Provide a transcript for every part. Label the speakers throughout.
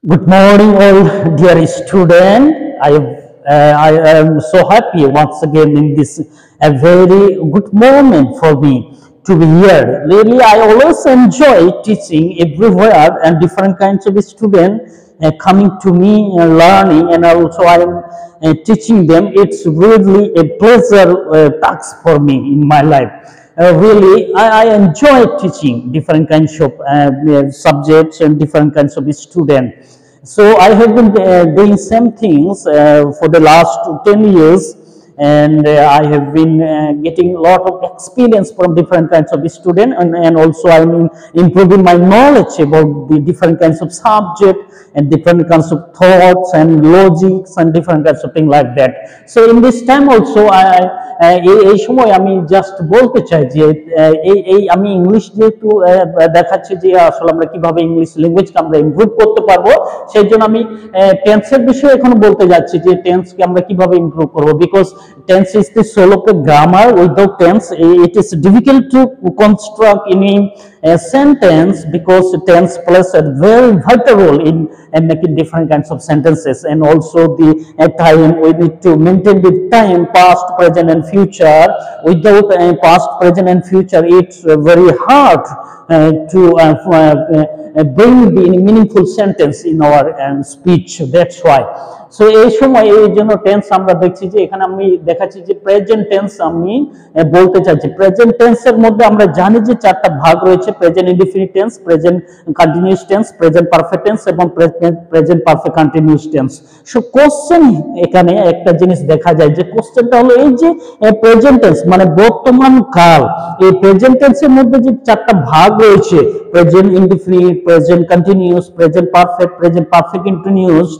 Speaker 1: Good morning, all dear student. I am so happy once again in this a very good moment for me to be here. Really, I always enjoy teaching everywhere and different kinds of students coming to me and learning, and also I am teaching them. It's really a pleasure task for me in my life. Really, I enjoy teaching different kinds of subjects and different kinds of students. So I have been doing same things for the last 10 years, and I have been getting a lot of experience from different kinds of students, and also I mean improving my knowledge about the different kinds of subject and different kinds of thoughts and logics and different kinds of things like that. So in this time also এই সময় আমি just বলতে চাই যে আমি English যেহেতু দেখাচ্ছি যে আসলে আমরা কিভাবে ইংলিশ ল্যাঙ্গুয়েজকে আমরা ইমপ্রুভ করতে পারবো, সেই জন্য আমি টেন্সের বিষয়ে এখন বলতে যাচ্ছি যে টেন্সকে আমরা কিভাবে ইমপ্রুভ করবো। Because tense is the soul of the grammar. Without tense it is difficult to construct any sentence, because tense plays a very vital role in making different kinds of sentences. And also the time, we need to maintain the time, past, present and future. Without past, present and future, it's very hard to bring the meaningful sentence in our speech. That's why. So এই সময় এই জন্য tense আমরা দেখছি যে এখানে আমি দেখাচ্ছি যে প্রেজেন্ট টেন্স আমি বলতে চাইছি। প্রেজেন্ট টেন্সের মধ্যে আমরা জানি যে চারটা ভাগ রয়েছে: present indefinite tense, present continuous tense, present perfect tense এবং present perfect continuous tense. So question এখানে একটা জিনিস দেখা যায় যে কোশ্চেনটা হলো এই যে প্রেজেন্ট টেন্স মানে বর্তমান কাল, এই প্রেজেন্ট টেন্সের মধ্যে যে চারটা ভাগ রয়েছে: present indefinite, present continuous, present perfect, present perfect continuous.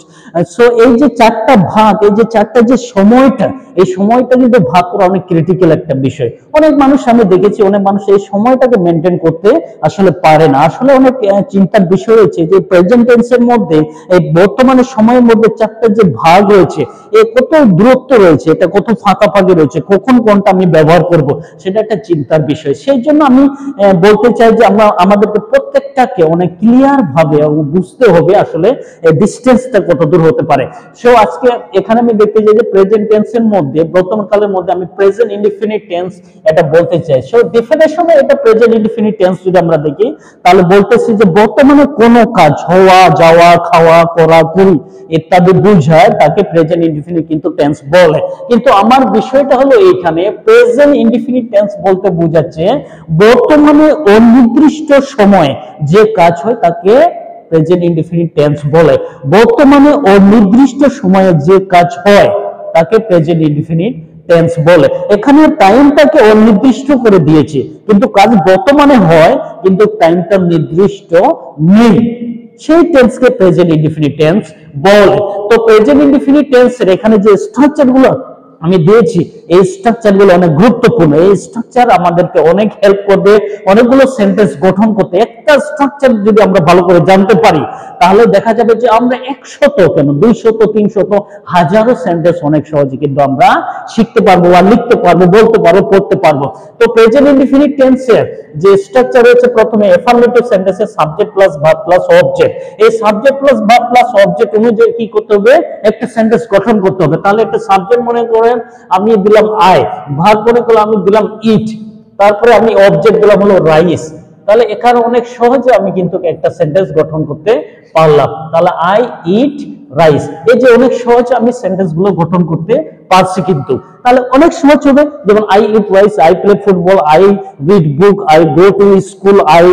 Speaker 1: So এই যে চারটা ভাগ, এই যে চারটা যে সময়টা, এই সময়টা কিন্তু ভাগ করা অনেক ক্রিটিক্যাল একটা বিষয়। অনেক মানুষ আমি দেখেছি, অনেক মানুষ এই সময়টাকে মেনটেন করতে আসলে পারে না। আসলে অনেক চিন্তার বিষয় রয়েছে যে প্রেজেন্ট টেন্সের মধ্যে এই বর্তমানে সময়ের মধ্যে চারটা যে ভাগ রয়েছে, এ কত দূরত্ব রয়েছে, এটা কত ফাঁকাফাঁকি রয়েছে, কখন কোনটা আমি ব্যবহার করব, সেটা একটা চিন্তার বিষয়। সেই জন্য আমি বলতে চাই যে আমাদেরকে প্রত্যেকটাকে অনেক ক্লিয়ার ভাবে বুঝতে হবে আসলে ডিসটেন্সটা কত দূর হতে পারে। সো আজকে এখানে আমি দেখতে চাই যে প্রেজেন্ট টেন্সের মধ্যে, বর্তমান কালের মধ্যে আমি প্রেজেন্ট ইনডিফিনিট টেন্স এটা বলতে চাই। সো ডেফিনেশনে এটা প্রেজেন্ট ইনডিফিনিট টেন্স যদি আমরা দেখি, তাহলে বলতেছি যে বর্তমানে কোনো কাজ হওয়া, যাওয়া, খাওয়া, করা, করি ইত্যাদি বোঝায়, তাকে প্রেজেন্ট ইনডিফিনিট কিন্তু টেন্স বলে। কিন্তু আমার বিষয়টা হলো এইখানে প্রেজেন্ট ইনডিফিনিট টেন্স বলতে বোঝাচ্ছে বর্তমানে অনির্দিষ্ট সময়ে যে কাজ হয় তাকে প্রেজেন্ট ইনডিফিনিট টেন্স বলে। বর্তমানে অনির্দিষ্ট সময়ে যে কাজ হয় তাকে প্রেজেন্ট ইনডিফিনিট টেন্স বলে। এখানে টাইমটাকে অনির্দিষ্ট করে দিয়েছে, কিন্তু কাজ বর্তমানে হয় কিন্তু টাইমটা নির্দিষ্ট নেই, সেই টেন্সকে প্রেজেন্ট ইনডিফিনিট টেন্স বলে। তো প্রেজেন্ট ইনডিফিনিট টেন্সের এখানে যে স্ট্রাকচার গুলো আমি দিয়েছি, এই স্ট্রাকচার গুলো অনেক গুরুত্বপূর্ণ। এই স্ট্রাকচার আমাদেরকে অনেক হেল্প করবে অনেকগুলো সেন্টেন্স গঠন করতে। একটা স্ট্রাকচার যদি আমরা ভালো করে জানতে পারি, তাহলে দেখা যাবে যে আমরা 100 কেন 200, 300, হাজারো সেন্টেন্স অনেক সহজে কিন্তু আমরা শিখতে পারবো, আর লিখতে পারবো, বলতে পারবো, পড়তে পারবো। তো প্রেজেন্ট ইনডিফিনিট টেন্সের যে স্ট্রাকচার রয়েছে, প্রথমে অ্যাফার্মেটিভ সেন্টেন্সে subject plus verb plus object. এই subject plus verb plus object অনুযায়ী কি করতে হবে, একটা সেন্টেন্স গঠন করতে হবে। তাহলে একটা সাবজেক্ট মনে করেন আমি দিলাম আই, ভার্ব মনে করলাম আমি দিলাম ইট, তারপরে আমি অবজেক্ট দিলাম হলো রাইস। তাহলে এখানে অনেক সহজে আমি কিন্তু একটা সেন্টেন্স গঠন করতে পারলাম। তাহলে আই ইট রাইস, এই যে অনেক সহজে আমি সেন্টেন্স গুলো গঠন করতে পারছি কিন্তু। তাহলে অনেক সহজ হবে, যেমন I eat rice, I play football, I read book, I go to school, I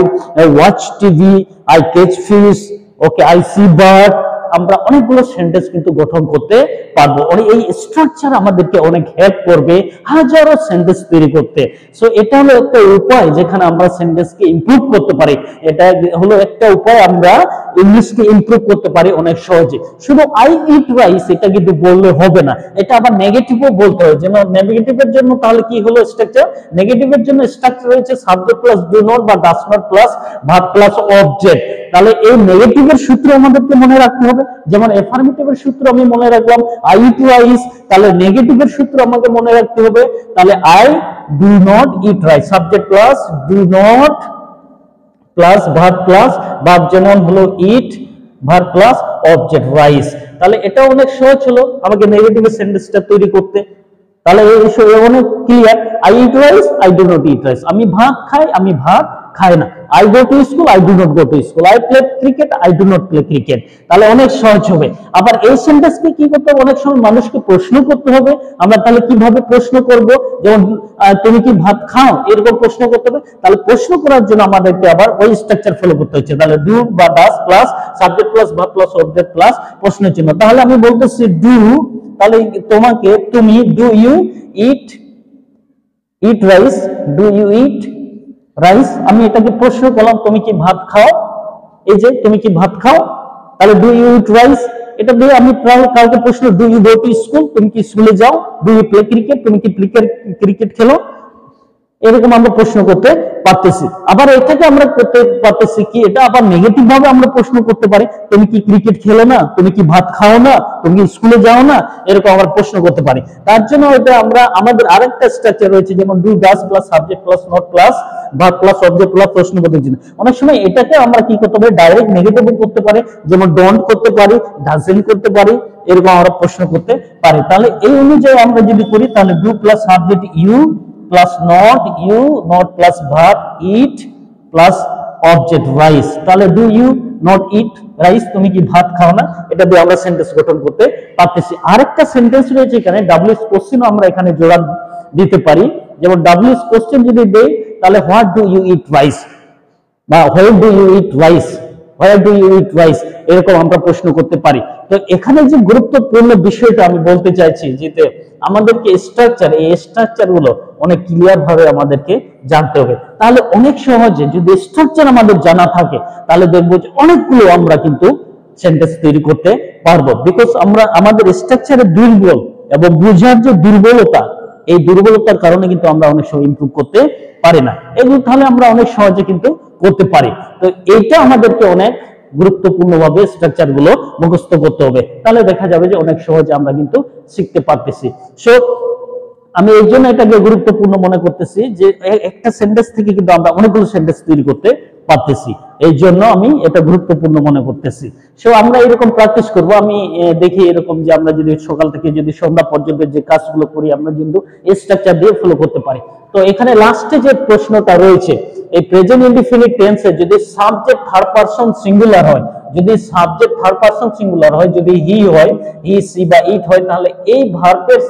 Speaker 1: watch TV, I catch fish, okay, I see bird. আমরা অনেকগুলো সেন্টেন্স কিন্তু গঠন করতে পারবো। এই স্ট্রাকচার আমাদেরকে অনেক হেল্প করবে হাজারো সেন্টেন্স তৈরি করতে। সো এটা হলো একটা উপায় যেখানে আমরা সেন্টেন্সকে ইমপ্রুভ করতে পারি। এটা হলো একটা উপায় আমরা ইংলিশকে ইমপ্রুভ করতে পারি অনেক সহজে। শুধু আই ইট রাইস এটা কিন্তু বললে হবে না, এটা আবার নেগেটিভও বলতে হয়। যেমন নেগেটিভের জন্য তাহলে কি হলো স্ট্রাকচার, নেগেটিভের জন্য স্ট্রাকচার রয়েছে সাবজেক্ট প্লাস ডু নট বা does not plus verb plus object. তাহলে এই নেগেটিভের সূত্র আমাদেরকে মনে রাখতে হবে। যেমন এফার্মেটিভের সূত্র আমি মনে রাখলাম আই ইট রাইস, তাহলে নেগেটিভের সূত্র আমাকে মনে রাখতে হবে, তাহলে I do not eat rice, subject plus do not plus verb plus verb, যেমন হলো ইট, ভার্ব প্লাস অবজেক্ট রাইস। তাহলে এটা অনেক সহজ হলো আমাকে নেগেটিভ সেন্টেন্সটা তৈরি করতে। তাহলে এই অনেক clear. I eat rice, I do not eat rice. আমি ভাত খাই, আমি ভাত খাই না। I go to school, I do not go to school. I play cricket, I do not play cricket. তাহলে অনেক সহজ হবে। আবার এই সেন্টেন্সকে কি করতে হবে, অনেক সময় মানুষকে প্রশ্ন করতে হবে। আমরা তাহলে কিভাবে প্রশ্ন করব, যেমন তুমি কি ভাত খাও, এরকম প্রশ্ন করতে হবে। তাহলে প্রশ্ন করার জন্য আমাদেরকে আবার ওই স্ট্রাকচার ফলো করতে হচ্ছে। তাহলে ডু বা does plus subject plus verb plus object plus প্রশ্ন চিহ্ন। তাহলে আমি বলতেছি ডু, তাহলে তোমাকে, তুমি, do you eat rice, do you eat rice. আমি এটাকে প্রশ্ন করলাম, তুমি কি ভাত খাও, এই যে তুমি কি ভাত খাও। তাহলে ডু ইউ ইট রাইস, এটা দিয়ে আমি কাউকে প্রশ্ন, do you go to school, তুমি কি স্কুলে যাও। ডু ইউ প্লে ক্রিকেট, তুমি কি ক্রিকেট খেলো। এরকম আমরা প্রশ্ন করতে পারতেছি। আবার এটাকে আমরা করতে পারতেছি কি, এটা আবার নেগেটিভ ভাবে আমরা প্রশ্ন করতে পারি, তুমি কি ক্রিকেট খেলো না, তুমি কি ভাত খাও না, তুমি কি স্কুলে যাও না, এরকম আমরা প্রশ্ন করতে পারি। তার জন্য এটা আমরা আমাদের আরেকটা স্ট্রাকচার রয়েছে, যেমন do does plus subject plus not plus verb plus object plus প্রশ্নবোধক চিহ্ন। অনেক সময় এটাকে আমরা কি করতে পারি, ডাইরেক্ট নেগেটিভ করতে পারি, যেমন ডোন্ট করতে পারি, ডাজেন্ট করতে পারি, এরকম আমরা প্রশ্ন করতে পারি। তাহলে এই অনুযায়ী আমরা যদি করি, তাহলে do plus subject you plus not, you not plus verb eat plus object rice. তাহলে do you not eat rice, তুমি কি ভাত খাও না। এটা দিয়ে আমরা সেন্টেন্স গঠন করতে পারতেছি। আরেকটা সেন্টেন্স রয়েছে এখানে, ডাব্লিউএস কোশ্চেনও আমরা এখানে জোড়া দিতে পারি। যেমন ডাব্লিউএস কোশ্চেন যদি দেই, তাহলে what do you eat rice বা where do you eat rice, where do you eat rice, এরকম আমরা প্রশ্ন করতে পারি। তো এখানে যে গুরুত্বপূর্ণ বিষয়টা আমি বলতে চাইছি, যে আমাদেরকে স্ট্রাকচার, এই স্ট্রাকচার গুলো অনেক ক্লিয়ার ভাবে আমাদেরকে জানতে হবে। তাহলে অনেক সহজে যদি স্ট্রাকচার আমাদের জানা থাকে, তাহলে দেখবো যে অনেকগুলো আমরা কিন্তু সেন্টেন্স তৈরি করতে পারবো। বিকজ আমরা আমাদের স্ট্রাকচারে দুর্বল এবং বুঝার যে দুর্বলতা, এই দুর্বলতার কারণে কিন্তু আমরা অনেক সময় ইমপ্রুভ করতে পারি না। এগুলো তাহলে আমরা অনেক সহজে কিন্তু করতে পারি। তো এইটা আমাদেরকে অনেক গুরুত্বপূর্ণ ভাবে স্ট্রাকচার গুলো মুখস্থ করতে হবে। তাহলে দেখা যাবে যে অনেক সহজে আমরা কিন্তু শিখতে পারতেছি। সো আমি এই জন্য এটাকে গুরুত্বপূর্ণ মনে করতেছি, যে একটা সেন্টেন্স থেকে কিন্তু আমরা অনেকগুলো সেন্টেন্স তৈরি করতে পারতেছি। এই জন্য আমি এটা গুরুত্বপূর্ণ মনে করতেছি। সো আমরা এরকম প্র্যাকটিস করব। আমি দেখি এরকম যে আমরা যদি সকাল থেকে যদি সন্ধ্যা পর্যন্ত যে কাজগুলো করি, আমরা কিন্তু এই স্ট্রাকচার দিয়ে ফলো করতে পারি। তো এখানে লাস্টে যে প্রশ্নটা রয়েছে, এই প্রেজেন্ট ইনডিফিনিট টেন্সে যদি সাবজেক্ট থার্ড পারসন সিঙ্গুলার হয়, যদি সাবজেক্ট থার্ড পারসন সিঙ্গুলার হয়, যদি হি হয়, হি, সি বা ইট হয়, তাহলে এই ভার্বের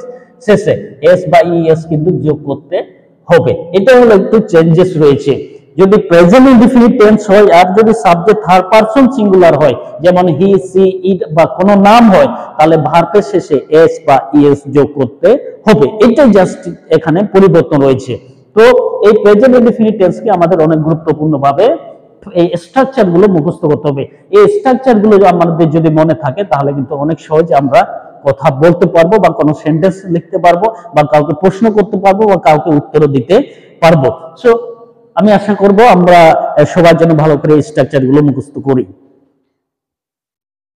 Speaker 1: শেষে এস বা ইএস কিন্তু যোগ করতে হবে। এটা হলো একটু চেঞ্জেস রয়েছে। যদি প্রেজেন্ট ইনডিফিনিট টেন্স হয় আর যদি সাবজেক্ট থার্ড পারসন সিঙ্গুলার হয়, যেমন হি, সি, ইট বা কোনো নাম হয়, তাহলে ভার্বের শেষে এস বা ইএস যোগ করতে হবে। এটাই জাস্ট এখানে পরিবর্তন রয়েছে। তো এই প্রেজেন্ট ইনডিফিনিট টেন্সকে আমাদের অনেক গুরুত্বপূর্ণ ভাবে এই স্ট্রাকচার গুলো মুখস্থ করতে হবে। এই স্ট্রাকচার গুলো আমাদের যদি মনে থাকে, তাহলে কিন্তু অনেক সহজে আমরা কথা বলতে পারবো বা কোনো সেন্টেন্স লিখতে পারবো বা কাউকে প্রশ্ন করতে পারবো বা কাউকে উত্তরও দিতে পারবো। সো আমি আশা করব আমরা সবার জন্য ভালো করে এই স্ট্রাকচার গুলো মুখস্থ করি।